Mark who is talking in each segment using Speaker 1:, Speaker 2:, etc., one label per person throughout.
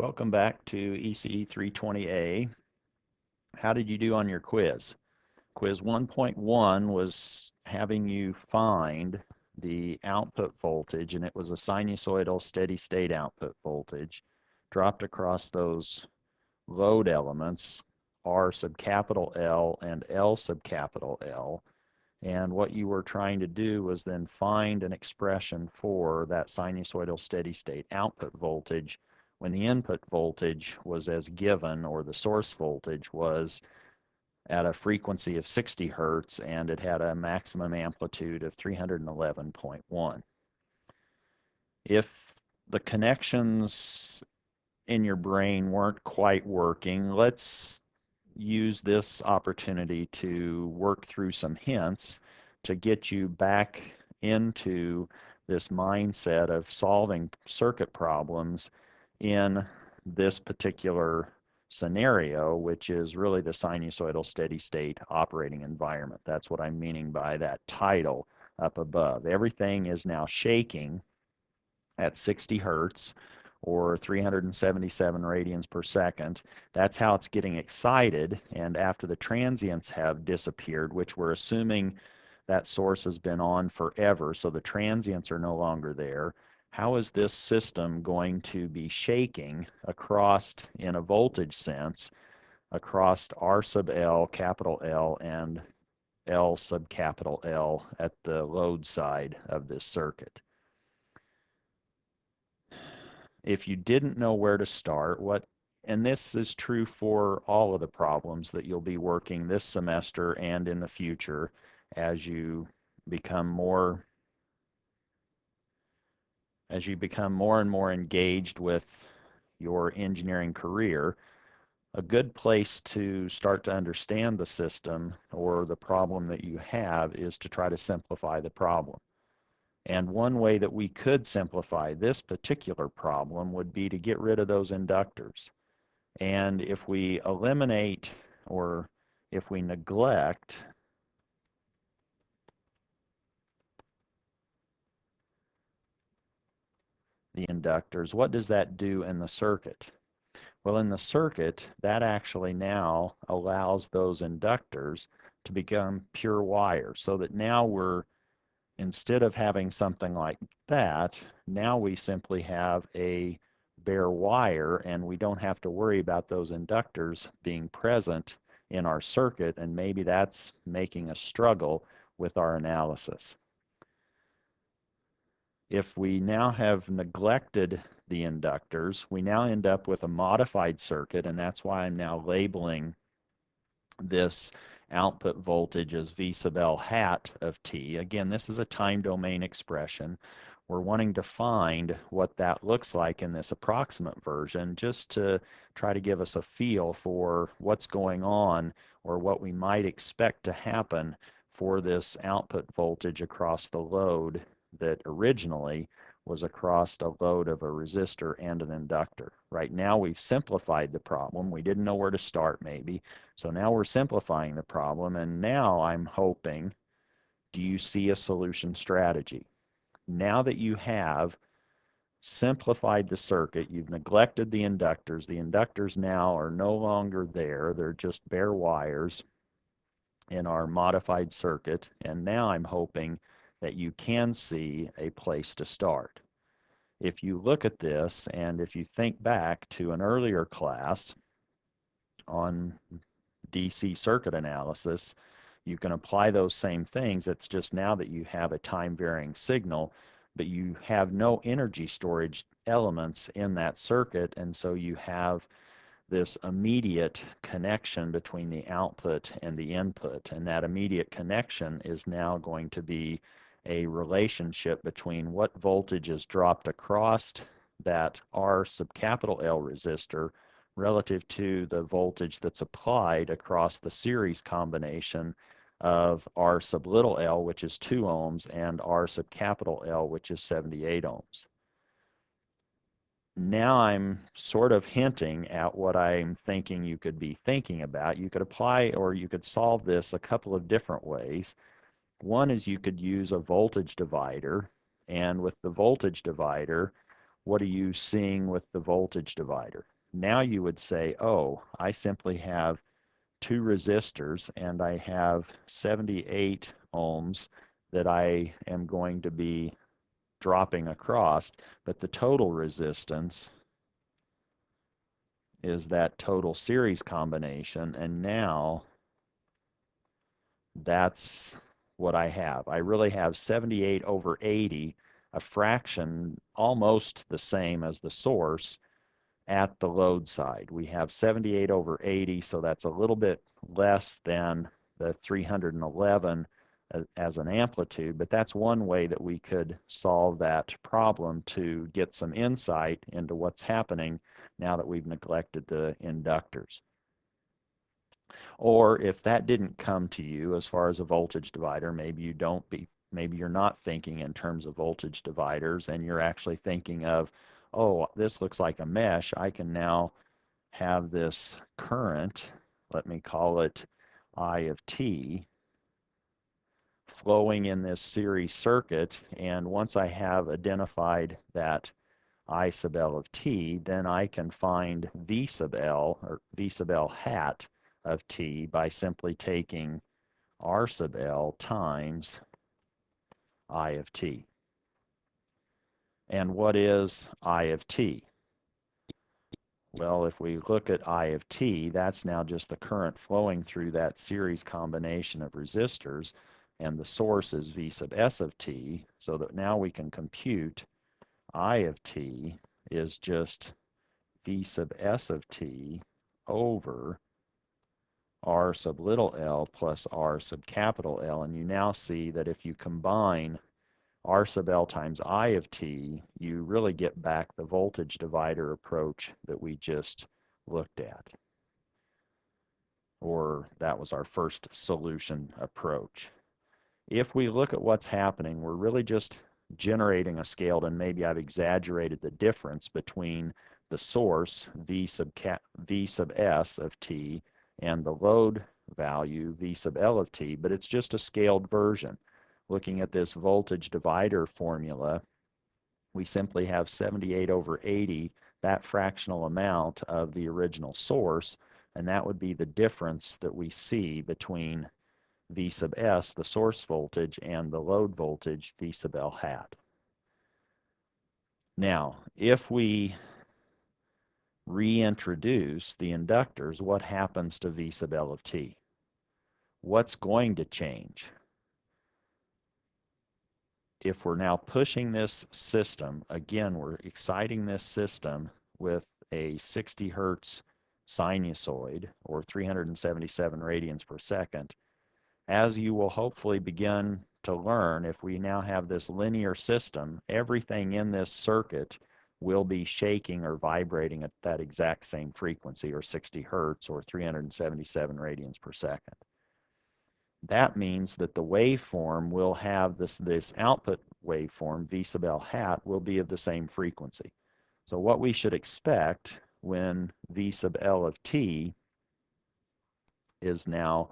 Speaker 1: Welcome back to ECE 320A. How did you do on your quiz? Quiz 1.1 was having you find the output voltage, and it was a sinusoidal steady state output voltage dropped across those load elements, R sub capital L and L sub capital L. And what you were trying to do was then find an expression for that sinusoidal steady state output voltage when the input voltage was as given, or the source voltage was at a frequency of 60 hertz and it had a maximum amplitude of 311.1. If the connections in your brain weren't quite working, let's use this opportunity to work through some hints to get you back into this mindset of solving circuit problems in this particular scenario, which is really the sinusoidal steady state operating environment. That's what I'm meaning by that title up above. Everything is now shaking at 60 hertz or 377 radians per second. That's how it's getting excited. And after the transients have disappeared, which we're assuming that source has been on forever, so the transients are no longer there, how is this system going to be shaking across, in a voltage sense, across R sub L, capital L, and L sub capital L at the load side of this circuit? If you didn't know where to start, and this is true for all of the problems that you'll be working this semester and in the future as you become more and more engaged with your engineering career, a good place to start to understand the system or the problem that you have is to try to simplify the problem. And one way that we could simplify this particular problem would be to get rid of those inductors. And if we eliminate, or if we neglect the inductors, what does that do in the circuit? Well, in the circuit, that actually now allows those inductors to become pure wire, so that now instead of having something like that, now we simply have a bare wire, and we don't have to worry about those inductors being present in our circuit, and maybe that's making us struggle with our analysis. If we now have neglected the inductors, we now end up with a modified circuit, and that's why I'm now labeling this output voltage as V sub L hat of t. Again, this is a time domain expression. We're wanting to find what that looks like in this approximate version, just to try to give us a feel for what's going on or what we might expect to happen for this output voltage across the load that originally was across a load of a resistor and an inductor. Right now we've simplified the problem. We didn't know where to start maybe. So now we're simplifying the problem, and now I'm hoping, do you see a solution strategy? Now that you have simplified the circuit, you've neglected the inductors. The inductors now are no longer there. They're just bare wires in our modified circuit. And now I'm hoping that you can see a place to start. If you look at this, and if you think back to an earlier class on DC circuit analysis, you can apply those same things. It's just now that you have a time varying signal, but you have no energy storage elements in that circuit, and so you have this immediate connection between the output and the input, and that immediate connection is now going to be a relationship between what voltage is dropped across that R sub capital L resistor relative to the voltage that's applied across the series combination of R sub little l, which is 2 ohms, and R sub capital L, which is 78 ohms. Now I'm sort of hinting at what I'm thinking you could be thinking about. You could apply, or you could solve this a couple of different ways. One is you could use a voltage divider, and with the voltage divider, what are you seeing with the voltage divider? now you would say, oh, I simply have two resistors and I have 78 ohms that I am going to be dropping across, but the total resistance is that total series combination, and now that's what I have. I really have 78 over 80, a fraction almost the same as the source at the load side. We have 78 over 80, so that's a little bit less than the 311 as an amplitude, but that's one way that we could solve that problem to get some insight into what's happening now that we've neglected the inductors. Or if that didn't come to you as far as a voltage divider, maybe you're not thinking in terms of voltage dividers and you're actually thinking of, oh, this looks like a mesh. I can now have this current, let me call it I of t, flowing in this series circuit, and once I have identified that I sub L of t, then I can find V sub L, or V sub L hat of t, by simply taking R sub L times I of t. And what is I of t? Well, if we look at I of t, that's now just the current flowing through that series combination of resistors, and the source is V sub S of t, so that now we can compute I of t is just V sub S of t over R sub little l plus R sub capital L. And you now see that if you combine R sub L times I of t, you really get back the voltage divider approach that we just looked at. Or that was our first solution approach. If we look at what's happening, we're really just generating a scaled, and maybe I've exaggerated the difference between the source, V sub S of t, and the load value, V sub L of t, but it's just a scaled version. Looking at this voltage divider formula, we simply have 78 over 80, that fractional amount of the original source, and that would be the difference that we see between V sub S, the source voltage, and the load voltage, V sub L hat. Now, if we reintroduce the inductors, what happens to V sub L of t? What's going to change? If we're now pushing this system, again, we're exciting this system with a 60 hertz sinusoid, or 377 radians per second, as you will hopefully begin to learn, if we now have this linear system, everything in this circuit will be shaking or vibrating at that exact same frequency, or 60 hertz, or 377 radians per second. That means that the waveform will have this output waveform, V sub L hat, will be of the same frequency. So what we should expect when V sub L of t is now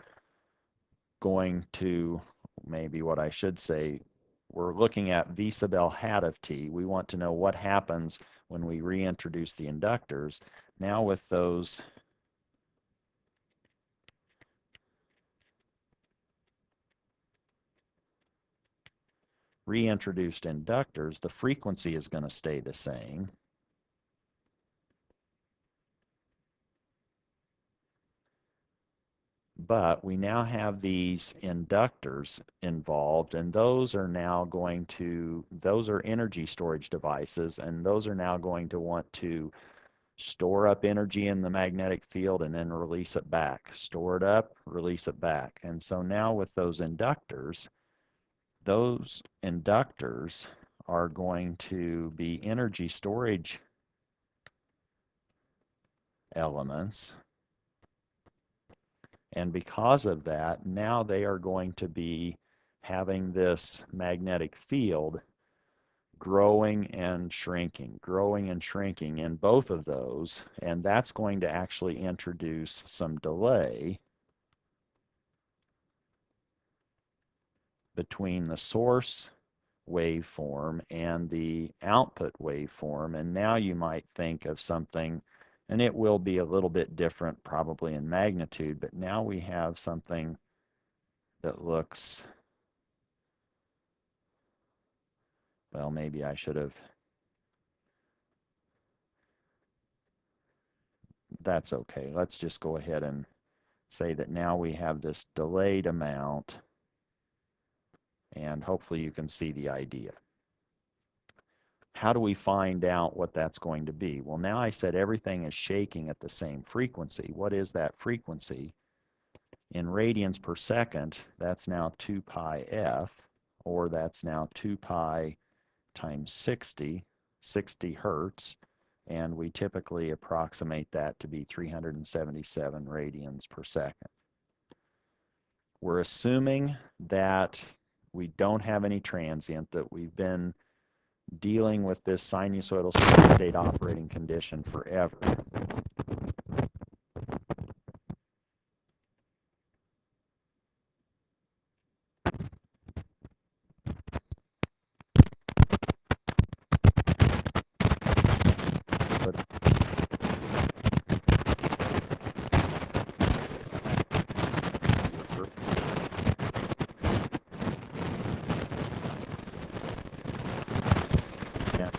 Speaker 1: going to, maybe what I should say, we're looking at V sub L hat of t. We want to know what happens when we reintroduce the inductors. Now with those reintroduced inductors, the frequency is going to stay the same. But we now have these inductors involved, and those are energy storage devices, and those are now going to want to store up energy in the magnetic field and then release it back. Store it up, release it back. And so now with those inductors are going to be energy storage elements. And because of that, now they are going to be having this magnetic field growing and shrinking in both of those, and that's going to actually introduce some delay between the source waveform and the output waveform. And now you might think of something And it will be a little bit different probably in magnitude, but now we have something that looks, well, maybe I should have, that's okay. Let's just go ahead and say that now we have this delayed amount, and hopefully you can see the idea. How do we find out what that's going to be? Well, now I said everything is shaking at the same frequency. What is that frequency? In radians per second, that's now 2 pi f, or that's now 2 pi times 60 hertz, and we typically approximate that to be 377 radians per second. We're assuming that we don't have any transient, that we've been dealing with this sinusoidal steady state operating condition forever. But yeah,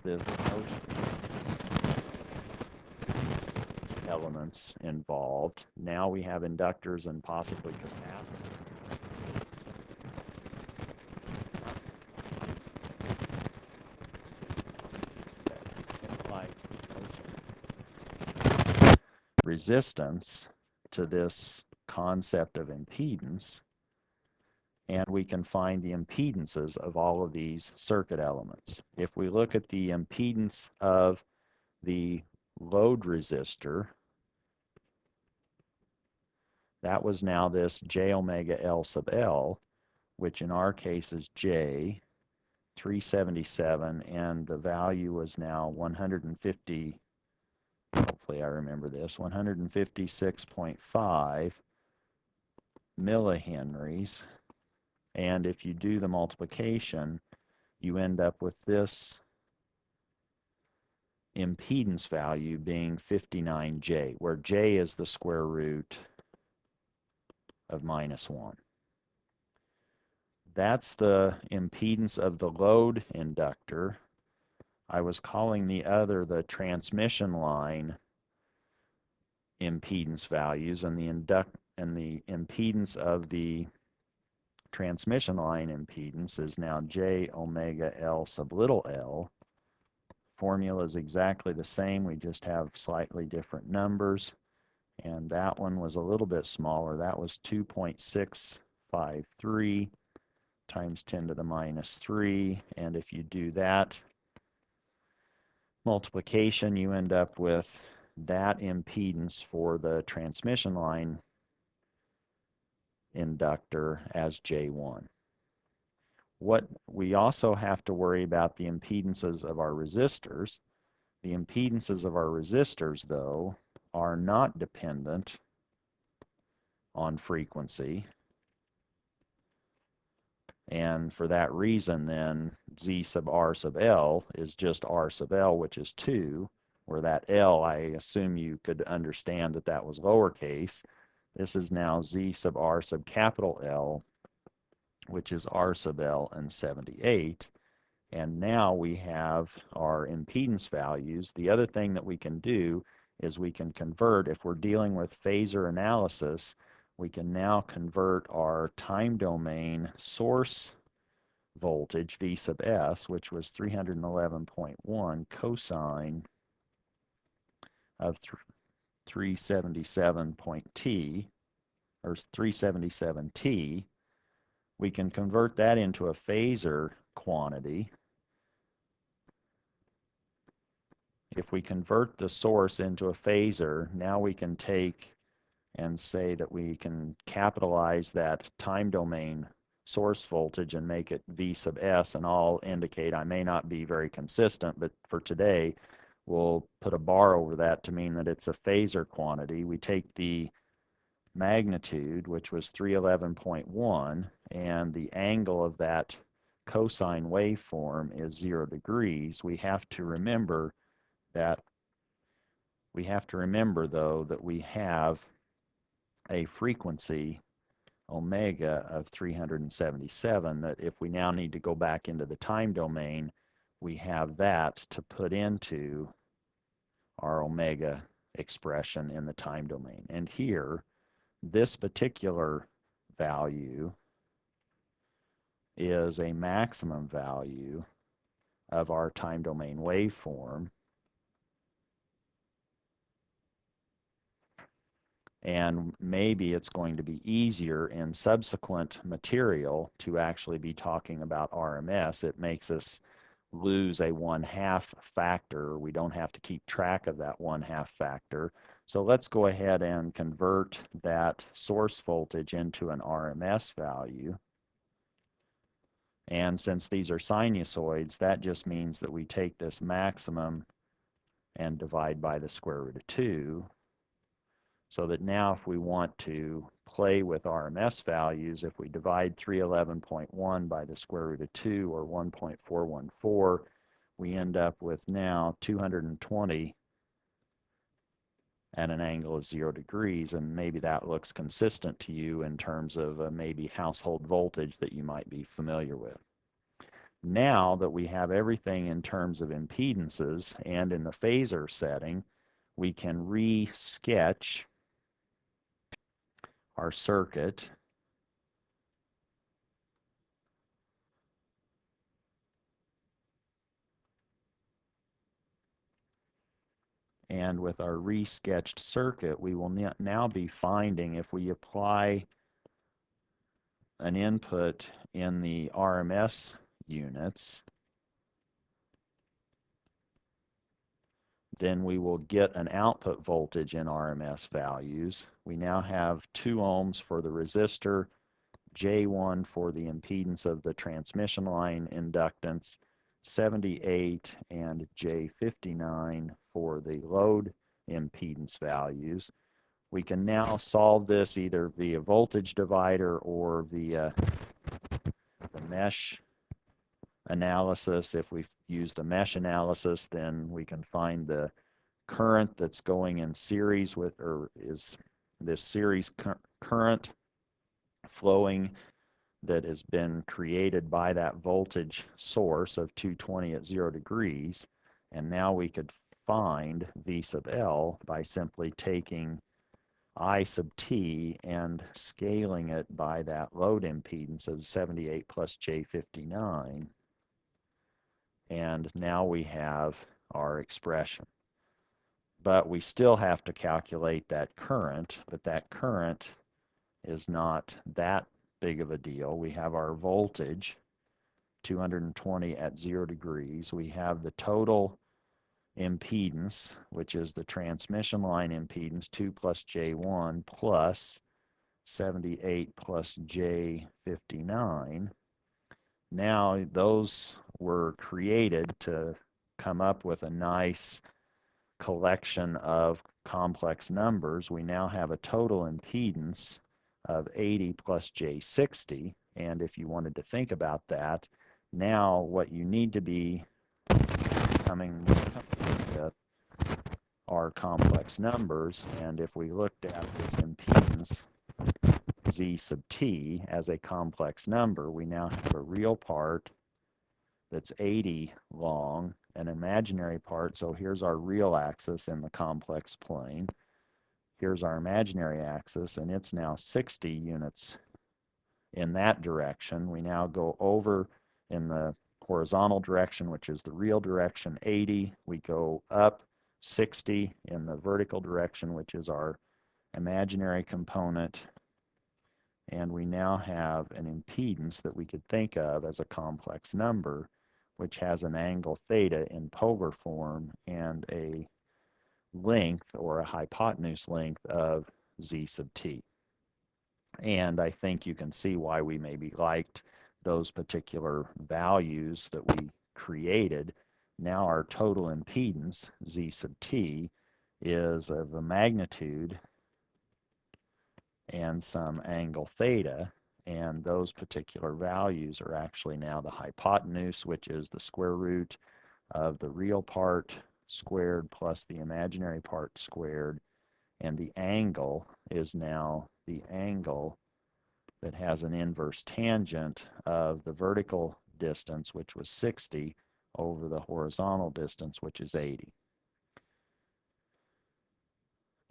Speaker 1: this elements involved. Now we have inductors and possibly capacitors. Resistance to this concept of impedance, and we can find the impedances of all of these circuit elements. If we look at the impedance of the load resistor, that was now this j omega L sub L, which in our case is J, 377, and the value was now 150, hopefully I remember this, 156.5 millihenries. And if you do the multiplication, you end up with this impedance value being 59J, where J is the square root of -1. That's the impedance of the load inductor. I was calling the other the transmission line impedance values, and the impedance of the transmission line impedance is now J omega L sub little l. Formula is exactly the same, we just have slightly different numbers, and that one was a little bit smaller. That was 2.653 times 10 to the minus 3, and if you do that multiplication, you end up with that impedance for the transmission line inductor as J1. What we also have to worry about the impedances of our resistors. The impedances of our resistors, though, are not dependent on frequency. And for that reason, then, Z sub R sub L is just R sub L, which is 2, where that L, I assume you could understand that that was lowercase. This is now Z sub R sub capital L, which is R sub L and 78. And now we have our impedance values. The other thing that we can do is we can convert, if we're dealing with phasor analysis, we can now convert our time domain source voltage, V sub S, which was 311.1 cosine of 377.t, or 377t. We can convert that into a phasor quantity. If we convert the source into a phasor, now we can take and say that we can capitalize that time domain source voltage and make it V sub S, and I'll indicate I may not be very consistent, but for today we'll put a bar over that to mean that it's a phasor quantity. We take the magnitude, which was 311.1, and the angle of that cosine waveform is 0 degrees. We have to remember that we have to remember, though, that we have a frequency omega of 377, that if we now need to go back into the time domain, we have that to put into our omega expression in the time domain. And here, this particular value is a maximum value of our time domain waveform. And maybe it's going to be easier in subsequent material to actually be talking about RMS. It makes us lose a 1/2 factor. We don't have to keep track of that 1/2 factor. So let's go ahead and convert that source voltage into an RMS value. And since these are sinusoids, that just means that we take this maximum and divide by the square root of 2. So that now if we want to play with RMS values, if we divide 311.1 by the square root of 2, or 1.414, we end up with now 220 at an angle of 0 degrees, and maybe that looks consistent to you in terms of maybe household voltage that you might be familiar with. Now that we have everything in terms of impedances and in the phasor setting, we can re-sketch our circuit and with our re-sketched circuit, we will now be finding, if we apply an input in the RMS units, then we will get an output voltage in RMS values. We now have 2 ohms for the resistor, J1 for the impedance of the transmission line inductance, 78 and J59 for the load impedance values. We can now solve this either via voltage divider or via the mesh analysis. If we use the mesh analysis, then we can find the current that's going in series with, or is this series current flowing that has been created by that voltage source of 220 at 0 degrees. And now we could find V sub L by simply taking I sub t and scaling it by that load impedance of 78 plus J59. And now we have our expression. But we still have to calculate that current, but that current is not that big of a deal. We have our voltage, 220 at 0 degrees. We have the total impedance, which is the transmission line impedance, 2 plus J1 plus 78 plus J59. Now those were created to come up with a nice collection of complex numbers. We now have a total impedance of 80 plus J60. And if you wanted to think about that, now what you need to be coming with are complex numbers. And if we looked at this impedance Z sub t as a complex number, we now have a real part that's 80 long, an imaginary part. So here's our real axis in the complex plane. Here's our imaginary axis, and it's now 60 units in that direction. We now go over in the horizontal direction, which is the real direction, 80. We go up 60 in the vertical direction, which is our imaginary component. And we now have an impedance that we could think of as a complex number, which has an angle theta in polar form and a length, or a hypotenuse length, of Z sub t. And I think you can see why we maybe liked those particular values that we created. Now our total impedance, Z sub t, is of a magnitude and some angle theta, and those particular values are actually now the hypotenuse, which is the square root of the real part squared plus the imaginary part squared, and the angle is now the angle that has an inverse tangent of the vertical distance, which was 60, over the horizontal distance, which is 80.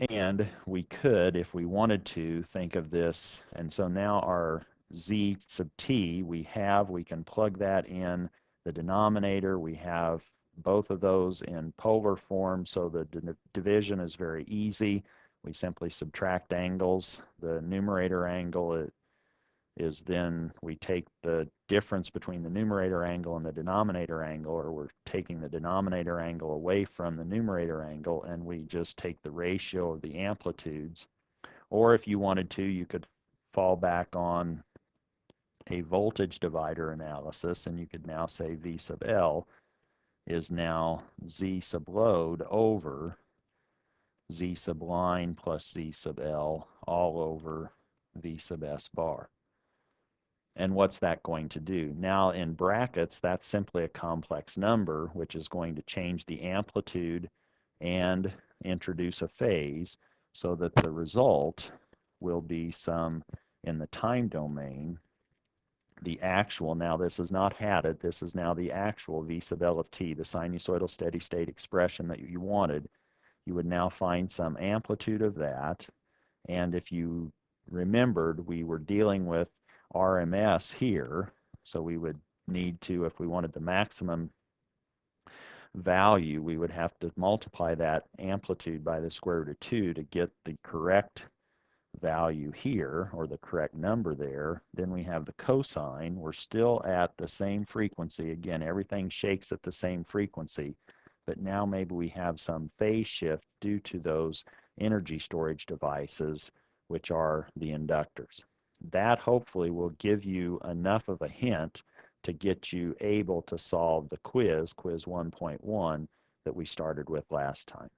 Speaker 1: And we could, if we wanted to, think of this, and so now our z sub t, we can plug that in the denominator. We have both of those in polar form, so the division is very easy. We simply subtract angles. The numerator angle is then we take the difference between the numerator angle and the denominator angle, or we're taking the denominator angle away from the numerator angle, and we just take the ratio of the amplitudes. Or if you wanted to, you could fall back on a voltage divider analysis, and you could now say V sub L is now Z sub load over Z sub line plus Z sub L all over V sub S bar. And what's that going to do? Now in brackets, that's simply a complex number, which is going to change the amplitude and introduce a phase, so that the result will be some in the time domain. The actual, now this is not hatted, this is now the actual V sub L of t, the sinusoidal steady state expression that you wanted. You would now find some amplitude of that. And if you remembered, we were dealing with RMS here, so we would need to, if we wanted the maximum value, we would have to multiply that amplitude by the square root of 2 to get the correct value here, or the correct number there. Then we have the cosine. We're still at the same frequency. Again, everything shakes at the same frequency, but now maybe we have some phase shift due to those energy storage devices, which are the inductors. That hopefully will give you enough of a hint to get you able to solve the quiz 1.1, that we started with last time.